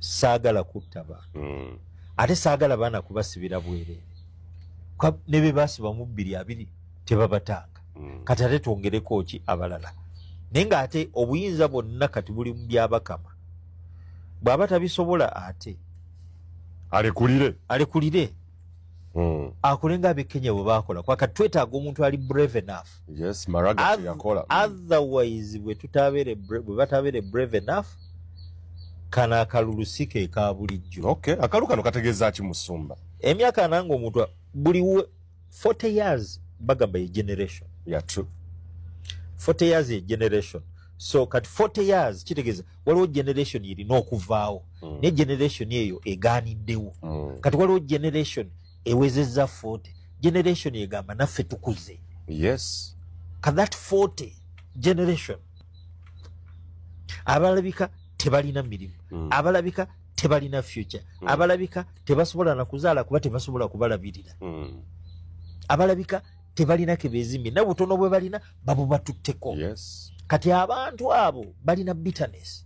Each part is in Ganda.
saagala kutta bantu ate saagala baana kubasibira bwerere ne be basiba mu 2 tebabatanga kati ate twongereko ki abalala naye ng'ate obuyinza bwonna kati buli mu byabakama bw'aba tabisobola ate alekulire akole ng'ab'e Kenya bwe baakola kwa kati twetaaga omuntu ali brave enough. Yes, Maraga yakola. Otherwise bwe batabeere brave enough kana akalulusike ka bulijjo. Okay, akalu kano kategeeza ki Musumba? Emyaka nange omuntu buli 40 years bagamba ye generation. Yeah, true. 40 years ye generation. So kati 40 years kitegeeza waliwo generation erina okuvaawo ne generation eyo egaaniddewo kati waliwo generation ewezezza 40 generation egamba naffe tukuze. Yes. Ka that 40 generation abalabika tebalina mirimu abalabika tebalina future abalabika tebasobola na kuzaala kuba tebasobola kubalabirira abalabika tebalina kebeezimye na butono bwe balina babo batutteko. Yes. Kati abantu abo balina bitterness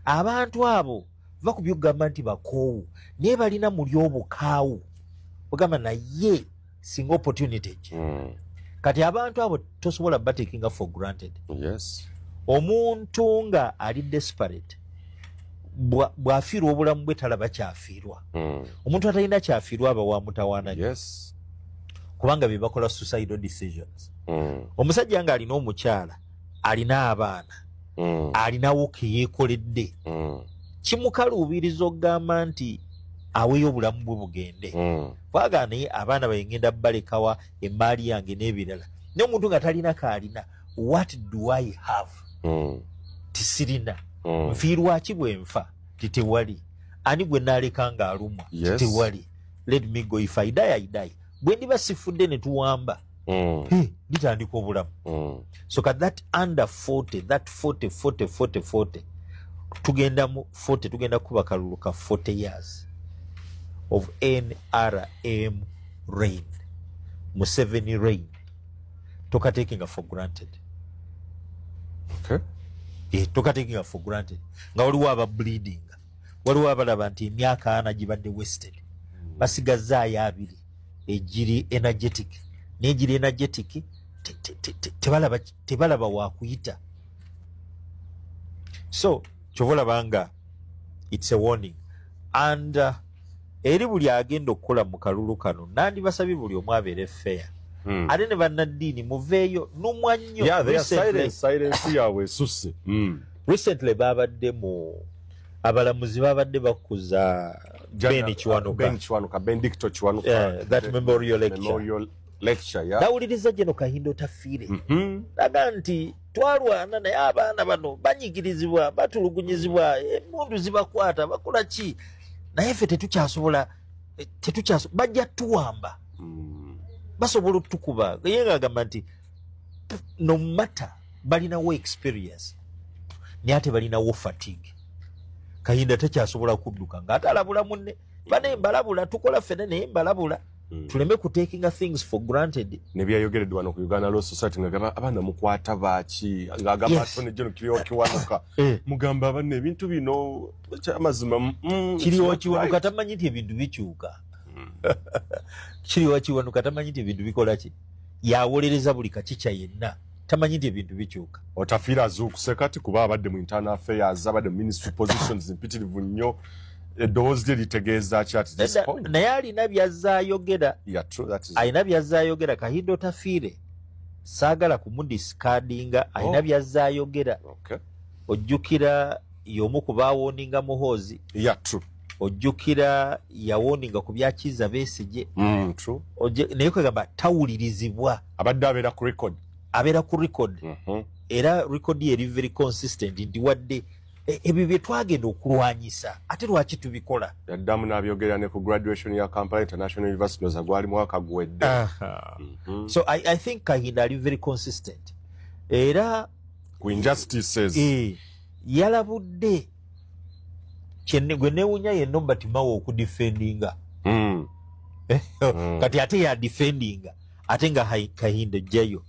abantu abo bakubyogamba nti bakoowu naye balina muli obukaawu ogamba naye singa opportunity kati abantu abo tosobola batekinga for granted. Yes. Omuntu nga ali desperate bw'afiirwa obulamu bwe talaba kyafiirwa omuntu atalina kyafiirwa aba wa mutawaana. Yes. Kubanga be bakola suicidal decisions. Omusajja nga alina omukyala alina abaana alinawo ke yeekoledde kimukaluubiriza okugamba nti aweeyo obulamu bwe bugende kwagala naye abaana bayengenda balekawa emmaali yange n'ebirala naye omuntu nga talina kaalina what do I have tisirina nfiirwaki bwe nfa titewali ani gwe naaleka nga alumwa titewali let me go if I die I die bwe ndiba sifudde ne tuwamba litandika obulamu. So kat that under 40 that 40 tugenda mu 40 tugenda kuba kalulu ka 40 years of NRM reign, Museveni reign, toka taking for granted. Okay. Toka taking for granted. Nga waliwo aba bleeding, waliwo abalaba nti emyaka 4 gibadde wasted, basigazaayo 2 ejiri energetic, n'ejiri energetic tebalaba wakuyita. So chovola banga it's a warning and eri buli agenda okukola mu kalulu kano nandi basabi buli omu abeere fair. Ate ne bannaddiini muveeyo n'umwannyo. Yeah, they are silence yawe susse. Recently babadde mu abalamuzi babadde bakuza Ben Kiwanuka, Benedicto Kiwanuka, that memorial lecture. Yeah. Nawuliriza Jeno Kahindo tafiire. Laga nti twalwana naye abaana bano banyigirizibwa batulugunyizibwa emmundu zibakwata bakola ki naye ffe tetukyasobola bajja tuwamba basobola otukuba ye ng'agamba nti no matter balinawo experience naye ate balinawo fatigue. Kahinda tekyasobola kudduka ng'ate alabula munne bane mbalabula tukola ffene naye mbalabula tuleme ku taking things for granted. Ne byayogereddwa wano ku Uganda Law Society ng'agamba abaana mukwata baaki ng'agamba Attorney General Kiwanuka mugamba abaana ebintu bino kyamazima kiriwo Kiwanuka tamanyi nti ebintu bikyuka. Kiriwo Kiwanuka tamanyi nti ebintu bikola ki yawolereza buli kakica yenna tamanyi nti ebintu bikyuka. Otafiira azuukuse kati kuba abadde mu internal affairs abadde ministry positions mpitirivu nnyo eddoboozi lye litegeeza ki at this point. Naye alina byazaayogera. Yeah, true, that is alina byazaayogera. Kahindo tafiire saagala kumudiscardinga. Alina byazaayogera. Okay. Ojjukira y'omu ku baawoninga Muhoozi. Yeah, true. Ojjukira yawoninga ku byakiza Besigye. True. Naye kwegamba tawulirizibwa. Abadde abeera ku record. Era record ye eri very consistent nti wadde ebyo bye twagenda okulwanyisa ate lwaki tubikola. Yaddamu n'abyogera ne ku graduation ya Kampala International University noza gwali mwaka guwedde. So I think Kahinda ali very consistent. Era ku injustices yalabudde gwe neewunya yenno Batimawo okudefendinga. Kati ate ya defendinga ate nga Kahinda jjayo